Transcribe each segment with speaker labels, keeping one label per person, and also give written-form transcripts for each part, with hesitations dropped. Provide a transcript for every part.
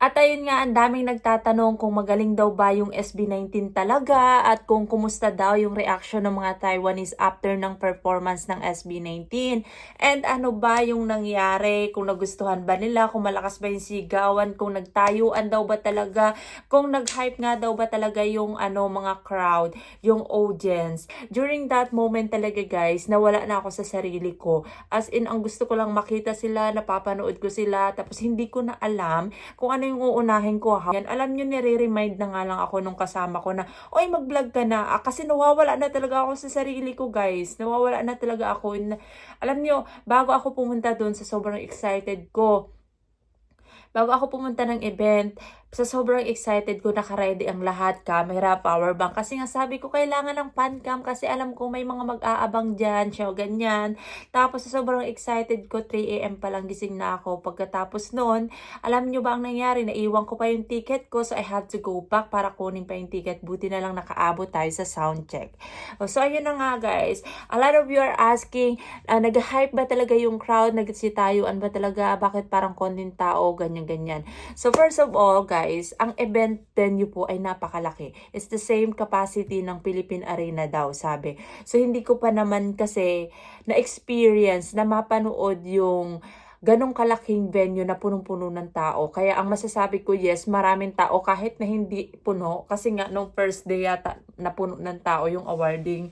Speaker 1: At ayun nga, ang daming nagtatanong kung magaling daw ba yung SB19 talaga at kung kumusta daw yung reaction ng mga Taiwanese after ng performance ng SB19. And ano ba yung nangyari, kung nagustuhan ba nila, kung malakas ba yung sigawan, kung nagtayuan daw ba talaga, kung nag-hype nga daw ba talaga yung mga crowd, yung audience. During that moment talaga guys, nawala na ako sa sarili ko. As in, ang gusto ko lang makita sila, napapanood ko sila, tapos hindi ko na alam kung ano yung uunahin ko ha. Yan, alam nyo, nire-remind na nga lang ako nung kasama ko na, oy, mag-vlog ka na. Kasi nawawala na talaga ako sa sarili ko, guys. Nawawala na talaga ako. Alam nyo, bago ako pumunta doon sa sobrang excited ko, bago ako pumunta ng event, sa sobrang excited ko, naka-ready ang lahat, camera, power bank. Kasi nga sabi ko, kailangan ng fan cam kasi alam ko may mga mag-aabang dyan, siya ganyan. Tapos sa sobrang excited ko, 3 AM pa lang gising na ako. Pagkatapos noon, alam nyo ba ang nangyari? Naiwan ko pa yung ticket ko, so I have to go back para kunin pa yung ticket. Buti na lang nakaabot tayo sa sound check. So ayun na nga guys, a lot of you are asking, nag-hype ba talaga yung crowd? Nagsitayuan ba talaga? Bakit parang konting tao? Ganyan-ganyan. So first of all guys, ang event venue po ay napakalaki. It's the same capacity ng Philippine Arena daw, sabi. So hindi ko pa naman kasi na-experience na mapanood yung ganong kalaking venue na punong-puno ng tao. Kaya ang masasabi ko, yes, maraming tao kahit na hindi puno. Kasi nga nung first day yata na puno ng tao yung awarding.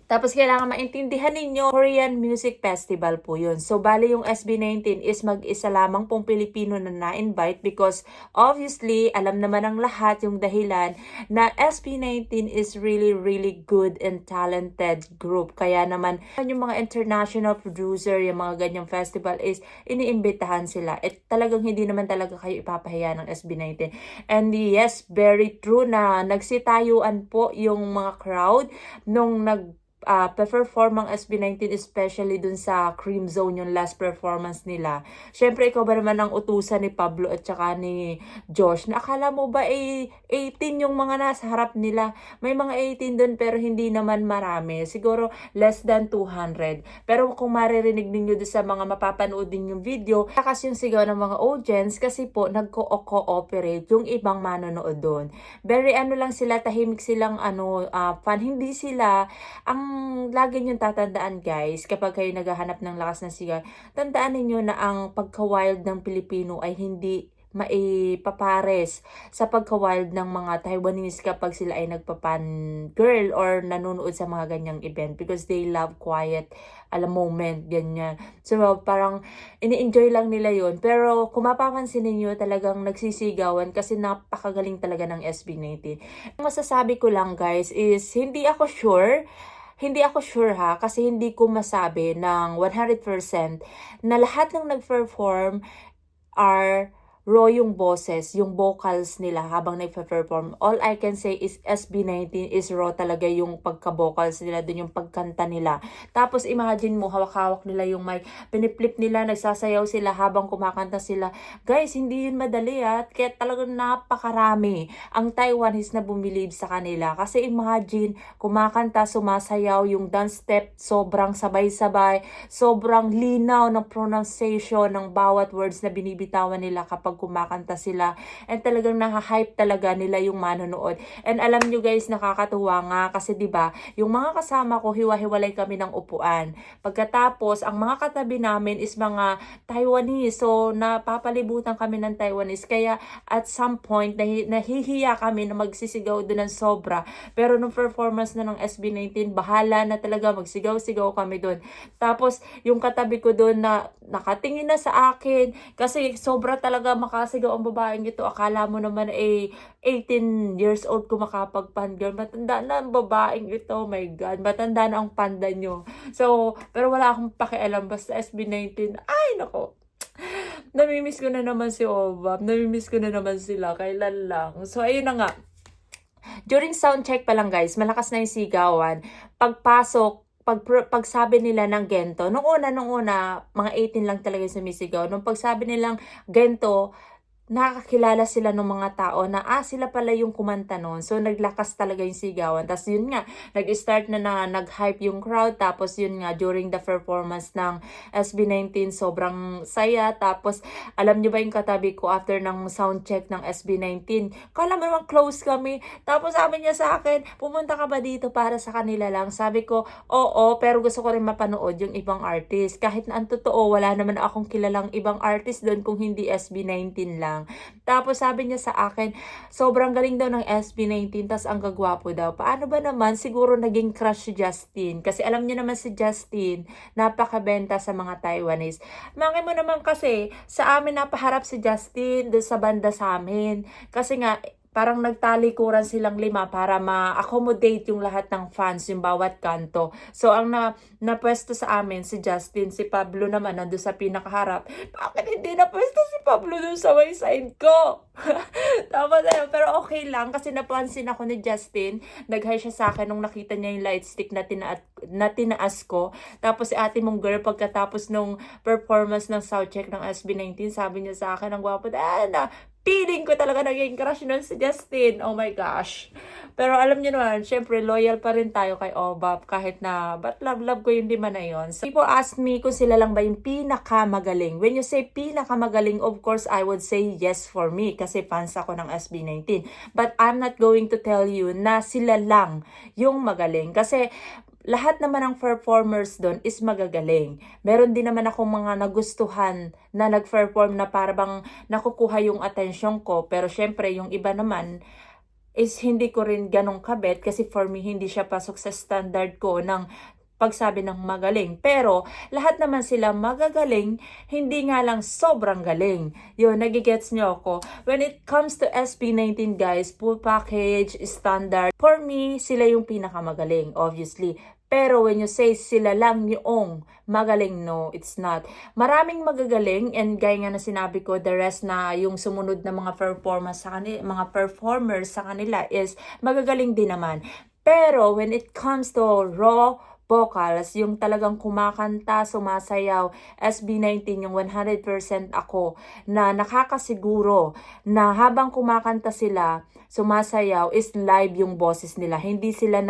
Speaker 1: Tapos kailangan maintindihan ninyo, Korean Music Festival po yun. So bali yung SB19 is mag-isa lamang pong Pilipino na na-invite because obviously, alam naman ng lahat yung dahilan na SB19 is really good and talented group. Kaya naman, yung mga international producer, yung mga ganyang festival is iniimbitahan sila. At talagang hindi naman talaga kayo ipapahiya ng SB19. And yes, very true na nagsitayuan po yung mga crowd nung perform ang SB19, especially dun sa Cream Zone, yung last performance nila. Syempre, ikaw ba naman ang utusan ni Pablo at saka ni Josh? Na akala mo ba 18 yung mga nasa harap nila? May mga 18 dun pero hindi naman marami. Siguro less than 200. Pero kung maririnig ninyo dun sa mga mapapanood din yung video, lakas yung sigaw ng mga audience kasi po nag-cooperate yung ibang manonood doon. Very lang sila, tahimik silang fan. Hindi sila ang lagi niyong tatandaan guys, kapag kayo naghahanap ng lakas ng sigaw, tandaan niyo na ang pagka-wild ng Pilipino ay hindi maipapares sa pagka-wild ng mga Taiwanese kapag sila ay nagpapan girl or nanonood sa mga ganyang event because they love quiet moment, ganyan. So parang ini-enjoy lang nila yon. Pero kung mapapansin niyo talagang nagsisigawan kasi napakagaling talaga ng SB19. Ang masasabi ko lang guys is hindi ako sure ha, kasi hindi ko masabi ng 100% na lahat ng nag-perform are raw yung boses, yung vocals nila habang nagpe-perform. All I can say is SB19 is raw talaga yung pagka-vocals nila, dun yung pagkanta nila. Tapos imagine mo, hawak-hawak nila yung mic, piniflip nila, nagsasayaw sila habang kumakanta sila. Guys, hindi yun madali at kaya talagang napakarami ang Taiwanese na bumilib sa kanila. Kasi imagine, kumakanta, sumasayaw, yung dance step, sobrang sabay-sabay, sobrang linaw ng pronunciation ng bawat words na binibitawan nila kapag kumakanta sila, and talagang naka-hype talaga nila yung manonood. And alam nyo guys, nakakatuwa nga kasi 'di ba, yung mga kasama ko, hiwa-hiwalay kami ng upuan. Pagkatapos, ang mga katabi namin is mga Taiwanese. So napapalibutan kami ng Taiwanese. Kaya at some point nahihiya kami na magsisigaw doon ng sobra. Pero nung performance na ng SB19, bahala na talaga, magsigaw-sigaw kami doon. Tapos yung katabi ko doon na nakatingin na sa akin kasi sobra talaga makasigaw ang babaeng ito. Akala mo naman 18 years old kung makapag-fangirl. Matanda na ang babaeng ito. My God, matanda na ang panda nyo. So, pero wala akong pakialam. Basta SB19. Ay, nako. Namimiss ko na naman si Obab. Namimiss ko na naman sila. Kailan lang. So, ayun na nga. During sound check pa lang guys, malakas na yung sigawan. Pagpasok, pagsabi nila ng gento, nung una, mga 18 lang talaga yung sumisigaw. Nung pagsabi nilang gento, nakakilala sila ng mga tao na sila pala yung kumanta nun. So naglakas talaga yung sigawan. Tapos yun nga, nag-start na nag-hype yung crowd. Tapos yun nga, during the performance ng SB19, sobrang saya. Tapos alam niyo ba yung katabi ko after ng sound check ng SB19? Kala mo naman close kami. Tapos sabi niya sa akin, pumunta ka ba dito para sa kanila lang? Sabi ko, oo, pero gusto ko rin mapanood yung ibang artist. Kahit na ang totoo, wala naman akong kilalang ibang artist doon kung hindi SB19 lang. Tapos sabi niya sa akin, sobrang galing daw ng SB19, tas ang gagwapo daw. Paano ba naman? Siguro naging crush si Justin. Kasi alam niyo naman si Justin, napakabenta sa mga Taiwanese. Mangin mo naman kasi, sa amin napaharap si Justin doon sa banda sa amin. Kasi nga, parang nagtalikuran silang 5 para ma-accommodate yung lahat ng fans, yung bawat kanto. So, ang napwesto sa amin, si Justin, si Pablo naman, nandun sa pinakaharap. Bakit hindi napwesto si Pablo dun sa may side ko? Tapos, pero okay lang, kasi napansin ako ni Justin. Nag-hi siya sa akin nung nakita niya yung light stick na tinaas ko. Tapos, si ate mong girl, pagkatapos nung performance ng soundcheck ng SB19, sabi niya sa akin, ang gwapo, feeling ko talaga naging crush nun si Justin. Oh my gosh. Pero alam niyo naman, syempre loyal pa rin tayo kay Obap kahit na but love ko yung lima na yon. So people ask me kung sila lang ba yung pinakamagaling. When you say pinakamagaling, of course I would say yes for me kasi fans ako ng SB19. But I'm not going to tell you na sila lang yung magaling kasi lahat naman ng performers doon is magagaling. Meron din naman akong mga nagustuhan na nag-perform na parang nakukuha yung atensyon ko. Pero syempre, yung iba naman is hindi ko rin ganong kabet kasi for me, hindi siya pasok sa standard ko ng pagsabi ng magaling. Pero, lahat naman sila magagaling, hindi nga lang sobrang galing. Yun, nagigets nyo ako. When it comes to SB19 guys, full package, standard, for me, sila yung pinakamagaling, obviously. Pero when you say sila lang yung magaling, no, it's not. Maraming magagaling and gaya nga na sinabi ko, the rest na yung sumunod na mga performers sa kanila is magagaling din naman. Pero when it comes to raw vocals, yung talagang kumakanta, sumasayaw, SB19 yung 100% ako na nakakasiguro na habang kumakanta sila, sumasayaw is live yung boses nila. Hindi sila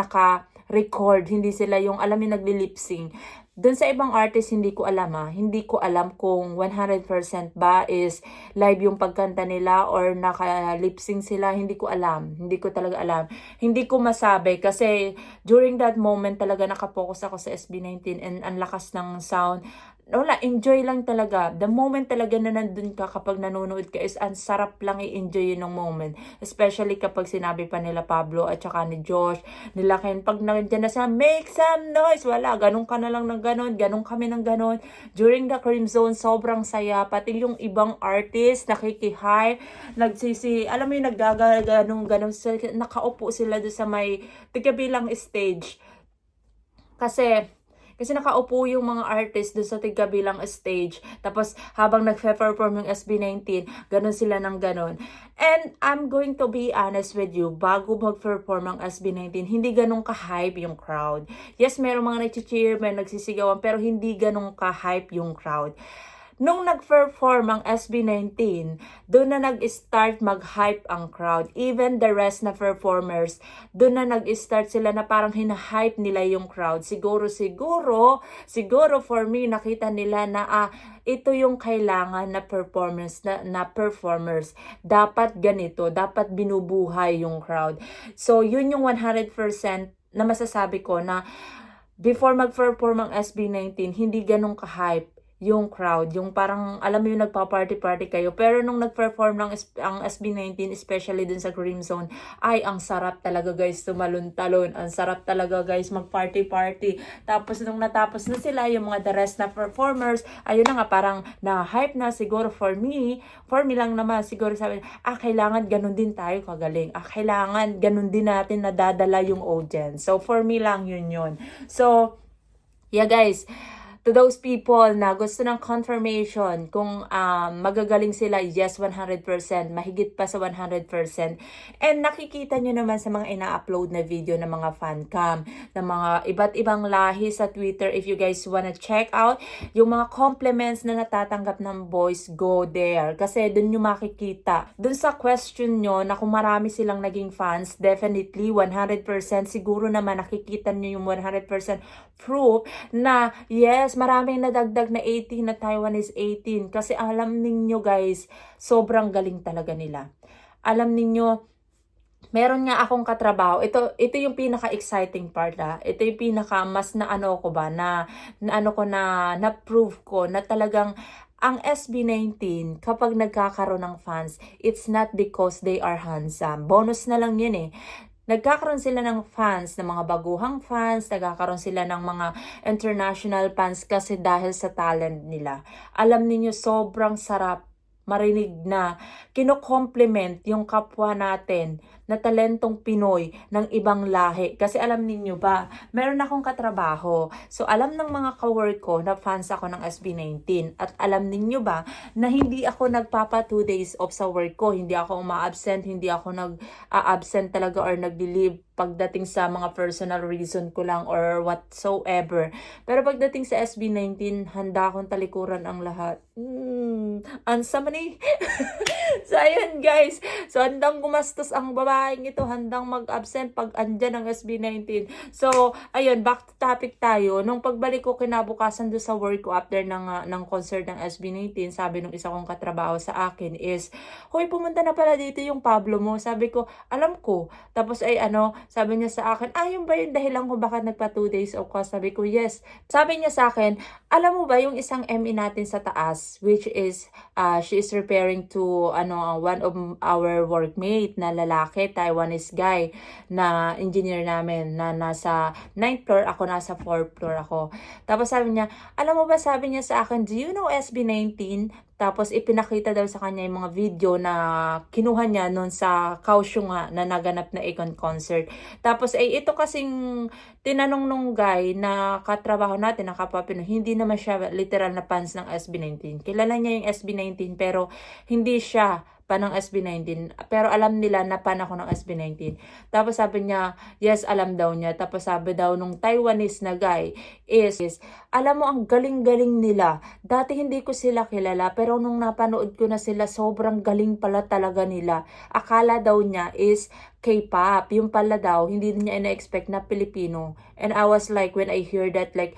Speaker 1: record, hindi sila yung alam yung nagli-lip-sync. Doon sa ibang artist, hindi ko alam Hindi ko alam kung 100% ba is live yung pagkanta nila or naka-lip-sync sila. Hindi ko alam. Hindi ko talaga alam. Hindi ko masabi kasi during that moment talaga nakapokus ako sa SB19 and ang lakas ng sound. Wala, enjoy lang talaga. The moment talaga na nandun ka kapag nanonood ka is ang sarap lang i-enjoy yun ng moment. Especially kapag sinabi pa nila Pablo at saka ni Josh, nila Ken, pag nandiyan na sa make some noise, wala, ganun ka na lang ng ganun, ganun kami ng ganun. During the Cream Zone, sobrang saya. Pati yung ibang artist, nakikihay, alam mo yung naggaganong ganun, nakaupo sila doon sa may tigabilang stage. Kasi nakaupo yung mga artist doon sa tigkabilang stage. Tapos habang nagpe-perform yung SB19, ganun sila ng ganun. And I'm going to be honest with you, bago mag-perform ang SB19, hindi ganun ka-hype yung crowd. Yes, merong mga nag-cheer, may nagsisigawan, pero hindi ganun ka-hype yung crowd. Nung nag-perform ang SB19, doon na nag-start mag-hype ang crowd. Even the rest na performers, doon na nag-start sila na parang hina-hype nila yung crowd. Siguro for me, nakita nila na ito yung kailangan na performers. Dapat ganito, dapat binubuhay yung crowd. So, yun yung 100% na masasabi ko na before mag-perform ang SB19, hindi ganun ka-hype yung crowd, yung parang alam mo yung nagpa-party kayo, pero nung nag-perform ang SB19, especially dun sa Cream Zone, ay ang sarap talaga guys tumalon-talon, ang sarap talaga guys mag-party. Tapos nung natapos na sila, yung mga the rest na performers, ayun na nga parang na-hype na. Siguro for me lang naman, siguro sabi, kailangan ganun din tayo kagaling, kailangan ganun din natin nadadala yung audience. So for me lang yun. So yeah guys, to those people na gusto ng confirmation kung magagaling sila, yes, 100%, mahigit pa sa 100%. And nakikita nyo naman sa mga ina-upload na video ng mga fan cam, ng mga iba't ibang lahi sa Twitter. If you guys wanna check out yung mga compliments na natatanggap ng boys, go there. Kasi dun nyo makikita. Dun sa question nyo na kung marami silang naging fans, definitely 100% siguro naman nakikita nyo yung 100% proof na yes, maraming nadagdag na 18 na Taiwanese 18. Kasi alam ninyo guys, sobrang galing talaga nila. Alam ninyo, meron nga akong katrabaho. Ito yung pinaka-exciting part Ito yung pinaka mas na ano ko ba na prove ko na talagang ang SB19 kapag nagkakaroon ng fans, it's not because they are handsome. Bonus na lang yun eh. Nagkakaroon sila ng fans, ng mga baguhang fans, nagkakaroon sila ng mga international fans kasi dahil sa talent nila. Alam niyo sobrang sarap marinig na kino-compliment yung kapwa natin na talentong Pinoy ng ibang lahi. Kasi alam niyo ba, meron akong katrabaho. So alam ng mga ka-work ko na fans ako ng SB19. At alam niyo ba na hindi ako nagpapa 2 days off sa work ko. Hindi ako uma-absent, hindi ako nag-absent talaga or nag-leave pagdating sa mga personal reason ko lang or whatsoever. Pero pagdating sa SB19, handa akong talikuran ang lahat. Ansa man eh. So ayun guys, so handang gumastos ang babaeng ito, handang mag-absent pag andyan ang SB19. So ayun, back to topic tayo. Nung pagbalik ko kinabukasan doon sa work ko after ng concert ng SB19, sabi nung isa kong katrabaho sa akin is, hoy, pumunta na pala dito yung Pablo mo. Sabi ko, alam ko. Tapos ay sabi niya sa akin, yun ba yung dahilan kung bakit nagpa 2 days off ka? Sabi ko, yes. Sabi niya sa akin, alam mo ba yung isang ME natin sa taas, which is, she is referring to, one of our workmate na lalaki, Taiwanese guy, na engineer namin, na nasa 9th floor, ako nasa 4th floor ako. Tapos sabi niya, alam mo ba, sabi niya sa akin, do you know SB19? Tapos ipinakita daw sa kanya yung mga video na kinuha niya noon sa Kaohsiung nga na naganap na Akon concert. Tapos ito kasing tinanong nung guy na katrabaho natin, na kapwa Pinoy, hindi naman siya literal na fans ng SB19. Kilala niya yung SB19 pero hindi siya pa ng SB19. Pero alam nila na pan ako ng SB19. Tapos sabi niya, yes, alam daw niya. Tapos sabi daw nung Taiwanese na guy is alam mo, ang galing-galing nila. Dati hindi ko sila kilala, pero nung napanood ko na sila, sobrang galing pala talaga nila. Akala daw niya is K-pop. Yung pala daw, hindi niya ina-expect na Pilipino. And I was like, when I hear that, like,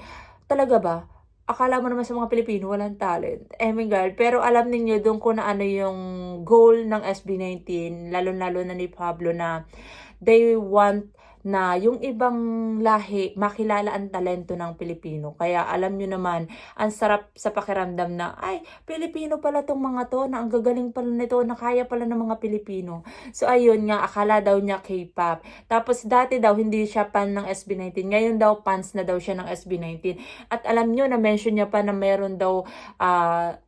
Speaker 1: talaga ba? Akala mo naman sa mga Pilipino, walang talent. My God. Pero alam niyo doon ko na yung goal ng SB19, lalo-lalo na ni Pablo, na they want na yung ibang lahi makilala ang talento ng Pilipino. Kaya alam nyo naman, ang sarap sa pakiramdam na, ay, Pilipino pala tong mga to, na ang gagaling pala nito, na kaya pala ng mga Pilipino. So ayun nga, akala daw niya K-pop. Tapos dati daw hindi siya fan ng SB19. Ngayon daw fans na daw siya ng SB19. At alam nyo, na-mention niya pa na meron daw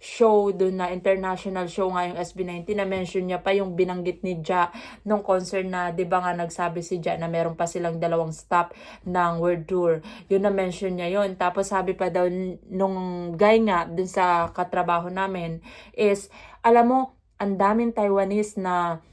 Speaker 1: show doon na international show nga yung SB19. Na-mention niya pa yung binanggit ni Ja nung concert na, di ba nga nagsabi si Ja na meron pa silang 2 stop ng world tour. Yun na-mention niya yun. Tapos sabi pa daw nung guy nga dun sa katrabaho namin is, alam mo, ang daming Taiwanese na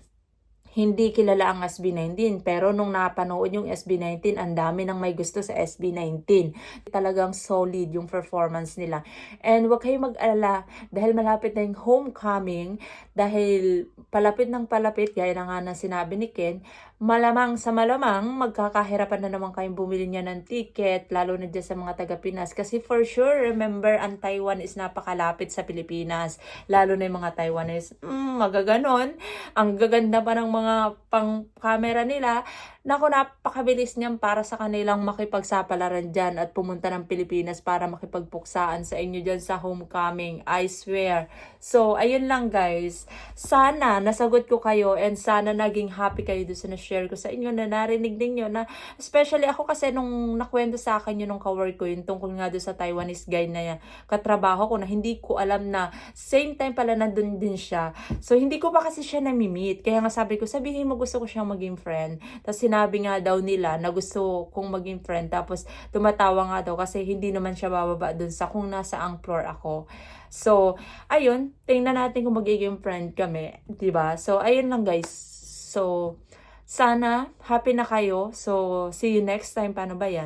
Speaker 1: hindi kilala ang SB19. Pero nung napanood yung SB19, ang dami nang may gusto sa SB19. Talagang solid yung performance nila. And wag kayong mag-alala dahil malapit na yung homecoming, dahil palapit ng palapit, gaya na nga na sinabi ni Ken, malamang sa malamang, magkakahirapan na naman kayong bumili niya ng ticket, lalo na dyan sa mga taga-Pinas. Kasi for sure, remember, ang Taiwan is napakalapit sa Pilipinas. Lalo na yung mga Taiwanese, magaganon. Ang gaganda pa ng mga pang-camera nila. Naku, napakabilis niyan para sa kanilang makipagsapalaran dyan at pumunta ng Pilipinas para makipagpuksaan sa inyo dyan sa homecoming. I swear. So, ayun lang guys. Sana nasagot ko kayo and sana naging happy kayo doon sa share ko sa inyo na narinig ninyo na especially ako kasi nung nakwento sa akin yun nung kawork ko yun tungkol nga doon sa Taiwanese guy na yan, katrabaho ko na hindi ko alam na same time pala nandun din siya. So hindi ko pa kasi siya nami-meet. Kaya nga sabi ko, sabihin mo gusto ko siyang maging friend. Tapos sinabi nga daw nila na gusto kong maging friend. Tapos tumatawa nga daw kasi hindi naman siya bababa dun sa kung nasa ang floor ako. So, ayun, tingnan natin kung magiging friend kami, 'di ba? So, ayun lang guys. So, sana happy na kayo. So, see you next time. Paano ba yan?